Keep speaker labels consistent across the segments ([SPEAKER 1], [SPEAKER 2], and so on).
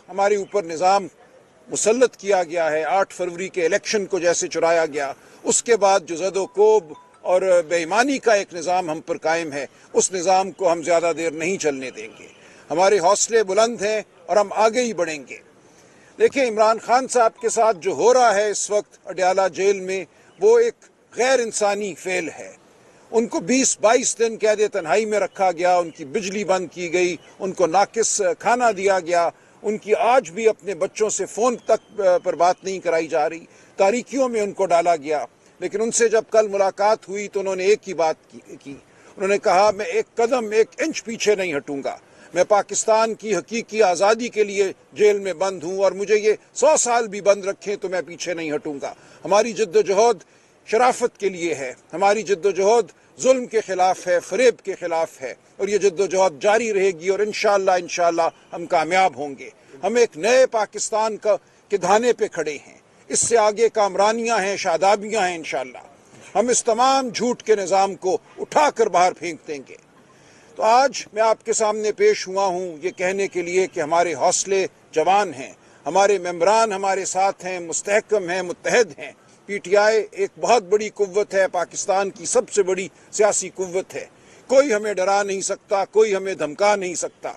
[SPEAKER 1] हमारे ऊपर निज़ाम मुसल्लत किया गया है, 8 फरवरी के इलेक्शन को जैसे चुराया गया, उसके बाद जो ज़द-ओ-कोब और बेईमानी का एक निज़ाम हम पर कायम है, उस निज़ाम को हम ज़्यादा देर नहीं चलने देंगे। हमारे हौसले बुलंद हैं और हम आगे ही बढ़ेंगे। देखिए, इमरान खान साहब के साथ जो हो रहा है इस वक्त अडयाला जेल में, वो एक गैर इंसानी फेल है। उनको 20-22 दिन कैद तन्हाई में रखा गया, उनकी बिजली बंद की गई, उनको नाकिस खाना दिया गया, उनकी आज भी अपने बच्चों से फ़ोन तक पर बात नहीं कराई जा रही, तारीकियों में उनको डाला गया। लेकिन उनसे जब कल मुलाकात हुई तो उन्होंने एक ही बात की। उन्होंने कहा, मैं एक कदम एक इंच पीछे नहीं हटूंगा, मैं पाकिस्तान की हकीकी आज़ादी के लिए जेल में बंद हूँ और मुझे ये 100 साल भी बंद रखें तो मैं पीछे नहीं हटूंगा। हमारी जद्दोजहद शराफत के लिए है, हमारी जद्दोजहद जुल्म के ख़िलाफ़ है, फ़रेब के ख़िलाफ़ है, और ये जद्दोजहद जारी रहेगी और इंशाअल्लाह हम कामयाब होंगे। हम एक नए पाकिस्तान के धाने पे खड़े हैं, इससे आगे कामरानियाँ हैं, शादाबियाँ हैं। इंशाअल्लाह हम इस तमाम झूठ के निज़ाम को उठा कर बाहर फेंक देंगे। तो आज मैं आपके सामने पेश हुआ हूँ ये कहने के लिए कि हमारे हौसले जवान हैं, हमारे मेंबरान हमारे साथ हैं, मुस्तहकम हैं, मुत्तहद हैं। PTI एक बहुत बड़ी कुव्वत है, पाकिस्तान की सबसे बड़ी सियासी कुव्वत है। कोई हमें डरा नहीं सकता, कोई हमें धमका नहीं सकता।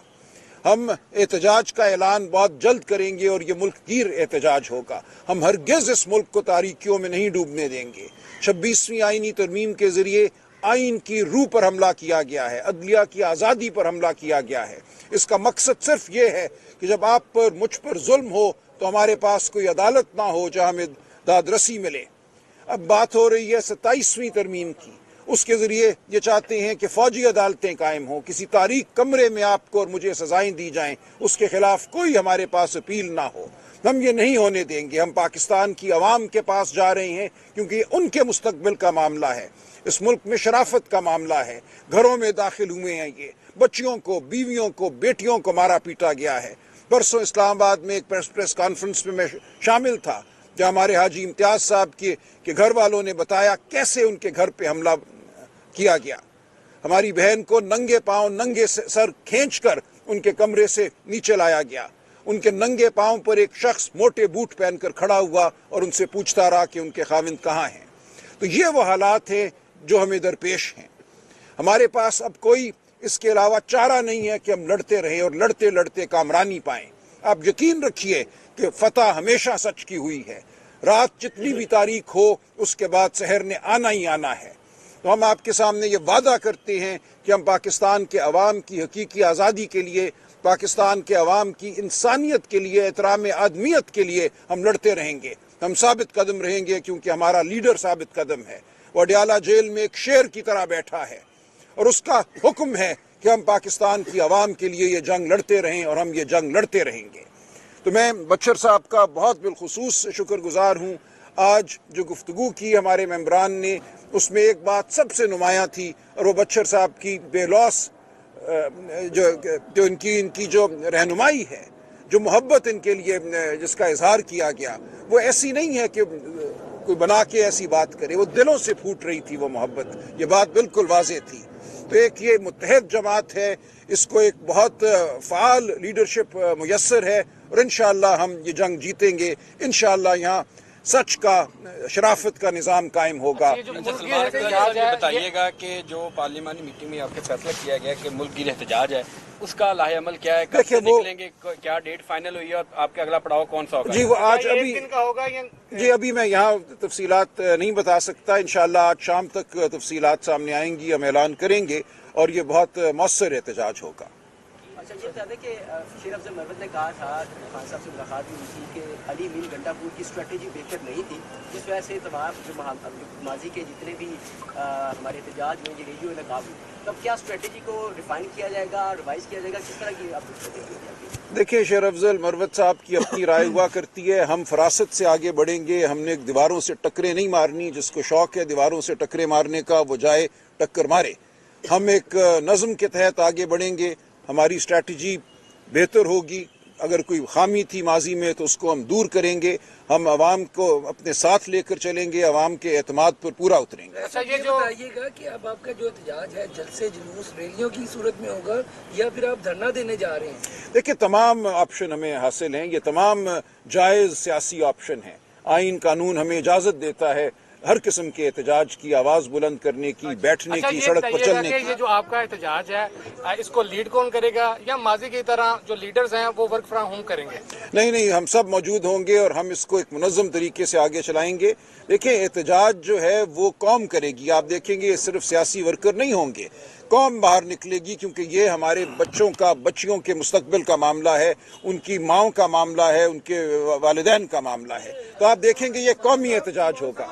[SPEAKER 1] हम एहतजाज का ऐलान बहुत जल्द करेंगे और ये मुल्क गिर एहतजाज होगा। हम हरगिज़ इस मुल्क को तारीकियों में नहीं डूबने देंगे। 26वीं आईनी तरमीम के ज़रिए आइन की रूह पर हमला किया गया है, अदलिया की आज़ादी पर हमला किया गया है। इसका मकसद सिर्फ ये है कि जब आप पर मुझ पर जुल्म हो तो हमारे पास कोई अदालत ना हो जहाँ हमें दादरसी मिले। अब बात हो रही है 27वीं तरमीम की, उसके ज़रिए ये चाहते हैं कि फ़ौजी अदालतें कायम हों, किसी तारीक कमरे में आपको और मुझे सज़ाएँ दी जाएँ, उसके ख़िलाफ़ कोई हमारे पास अपील ना हो। हम ये नहीं होने देंगे। हम पाकिस्तान की आवाम के पास जा रहे हैं क्योंकि उनके मुस्तकबिल का मामला है, इस मुल्क में शराफत का मामला है। घरों में दाखिल हुए हैं ये, बच्चियों को, बीवियों को, बेटियों को मारा पीटा गया है। परसों इस्लामाबाद में एक प्रेस कॉन्फ्रेंस में मैं शामिल था जहाँ हमारे हाजी इम्तियाज़ साहब के घर वालों ने बताया कैसे उनके घर पे हमला किया गया। हमारी बहन को नंगे पांव, नंगे सर खींचकर उनके कमरे से नीचे लाया गया। उनके नंगे पांव पर एक शख्स मोटे बूट पहनकर खड़ा हुआ और उनसे पूछता रहा कि उनके खाविंद कहाँ हैं। तो ये वो हालात हैं जो हमें दरपेश हैं। हमारे पास अब कोई इसके अलावा चारा नहीं है कि हम लड़ते रहें और लड़ते लड़ते कामरानी पाएं। आप यकीन रखिए कि फतह हमेशा सच की हुई है। रात जितनी भी तारीख हो उसके बाद सहर ने आना ही आना है। तो हम आपके सामने ये वादा करते हैं कि हम पाकिस्तान के अवाम की हकीकी आज़ादी के लिए, पाकिस्तान के अवाम की इंसानियत के लिए, एहतराम आदमियत के लिए हम लड़ते रहेंगे। हम साबित कदम रहेंगे क्योंकि हमारा लीडर साबित कदम है। वो अडयाला जेल में एक शेर की तरह बैठा है और उसका हुक्म है कि हम पाकिस्तान की आवाम के लिए ये जंग लड़ते रहें और हम ये जंग लड़ते रहेंगे। तो मैं बच्चर साहब का बहुत बिलखुसूस शुक्रगुजार हूँ। आज जो गुफ्तगू की हमारे मेंबरान ने, उसमें एक बात सबसे नुमायाँ थी और वो बच्चर साहब की बेलौस जो इनकी जो रहनुमाई है, जो मोहब्बत इनके लिए जिसका इजहार किया गया, वो ऐसी नहीं है कि कोई बना के ऐसी बात करे, वो दिलों से फूट रही थी वो मोहब्बत। ये बात बिल्कुल वाज़ेह थी। तो एक ये मुत्तहद जमात है, इसको एक बहुत फ़ाल लीडरशिप मुयस्सर है और इंशाअल्लाह हम ये जंग जीतेंगे। इंशाअल्लाह यहाँ सच का, शराफत का निज़ाम कायम होगा।
[SPEAKER 2] बताइएगा कि जो पार्लिमानी मीटिंग में आपके फैसला किया गया कि मुल्क गिर एहतजाज है, उसका लाहे अमल क्या है, कब से निकलेंगे, क्या डेट फाइनल हुई है और आपका अगला पड़ाव कौन सा होगा?
[SPEAKER 1] जी वो आज अभी दिन का होगा जी अभी मैं यहाँ तफसीलात नहीं बता सकता। इंशाअल्लाह आज शाम तक तफसीलात सामने आएंगी, हम ऐलान करेंगे और ये बहुत मौसर एहतजाज होगा।
[SPEAKER 3] अच्छा, ये बता दें कि शेर अफजल मरवत ने कहा था, खान साहब से मुलाकात हुई थी, कि अली मीर गंडापुर की स्ट्रेटजी बेहतर नहीं थी, जिस वजह से तमाम जो माजी के जितने भी हमारे एहतजाज हुए, ये रेडियो नकाब, तब क्या स्ट्रेटजी को रिफाइन किया जाएगा, रिवाइज किया जाएगा, किस तरह की आपकी स्ट्रेटजी होगी?
[SPEAKER 1] देखिए, शेर अफजल मरवत साहब की अपनी राय हुआ करती है। हम फरासत से आगे बढ़ेंगे, हमने दीवारों से टक्करें नहीं मारनी। जिसको शौक़ है दीवारों से टक्करें मारने का, वो जाए टक्कर मारे। हम एक नज़म के तहत आगे बढ़ेंगे, हमारी स्ट्रैटेजी बेहतर होगी। اگر کوئی خامی تھی ماضی میں تو اس کو ہم دور کریں گے. ہم عوام کو اپنے ساتھ لے کر چلیں گے, عوام کے اعتماد پر پورا اتریں گے.
[SPEAKER 4] اچھا یہ بتائیے گا کہ اب آپ کا جو احتجاج ہے جلسے جلوس ریلیوں کی صورت میں ہوگا یا پھر آپ دھرنا دینے جا رہے ہیں؟
[SPEAKER 1] دیکھیں تمام آپشن ہمیں حاصل ہیں, یہ تمام جائز سیاسی آپشن ہیں. آئین قانون ہمیں اجازت دیتا ہے ہر قسم کے احتجاج کی, آواز بلند کرنے کی, بیٹھنے کی, سڑک پر چلنے کی.
[SPEAKER 5] یہ جو آپ کا احتجاج ہے اس کو لیڈ کون کرے گا یا ماضی کی طرح جو لیڈرز ہیں وہ ورک فرام ہوم کریں گے؟
[SPEAKER 1] نہیں, ہم سب موجود ہوں گے اور ہم اس کو ایک منظم طریقے سے آگے چلائیں گے. دیکھیں احتجاج جو ہے وہ قوم کرے گی. آپ دیکھیں گے یہ صرف سیاسی ورکر نہیں ہوں گے, قوم باہر نکلے گی, کیونکہ یہ ہمارے بچیوں کے مستقبل کا معاملہ ہے, ان کی ماؤں کا معاملہ ہے, ان کے والدین کا معاملہ ہے. تو آپ دیکھیں گے یہ قومی احتجاج ہوگا.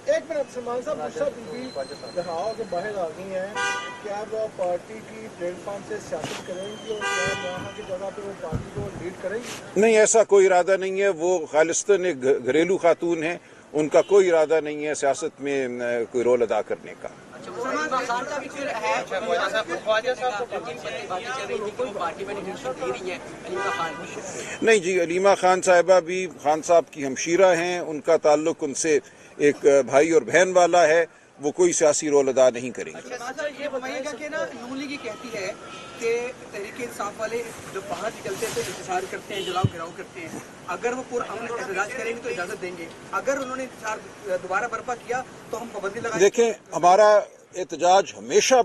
[SPEAKER 6] ایک منٹ سلمان صاحب, بشرا بی بی دہاؤ کے باہر آ گئی ہیں, کیا وہ پارٹی کی پلیٹ فارم سے سیاست کریں گی اور کیا وہاں کی جگہ پہ وہ پارٹی کو لیڈ کریں گی؟ نہیں,
[SPEAKER 1] ایسا کوئی ارادہ نہیں ہے. وہ خالصتاً ایک گھریلو خاتون ہیں, ان کا کوئی ارادہ نہیں ہے سیاست میں کوئی رول ادا کرنے کا. نہیں جی, علیمہ خان صاحبہ بھی خان صاحب کی ہمشیرہ ہیں, ان کا تعلق ان سے ایک بھائی اور بہن والا ہے, وہ کوئی سیاسی رول ادا نہیں کریں گے.
[SPEAKER 7] یہ بتائیے گا کہ نا نون لیگ کہتی ہے کہ تحریک انصاف والے جو باہر نکلتے ہیں تو انتشار کرتے ہیں, جلاؤ گھراؤ کرتے ہیں, اگر وہ پرامن احتجاج کریں گے تو اجازت دیں گے, اگر انہوں نے انتشار دوبارہ برپا کیا تو ہم پابندی لگائیں گے.
[SPEAKER 1] دیکھیں ہمارا احتجاج ہمیشہ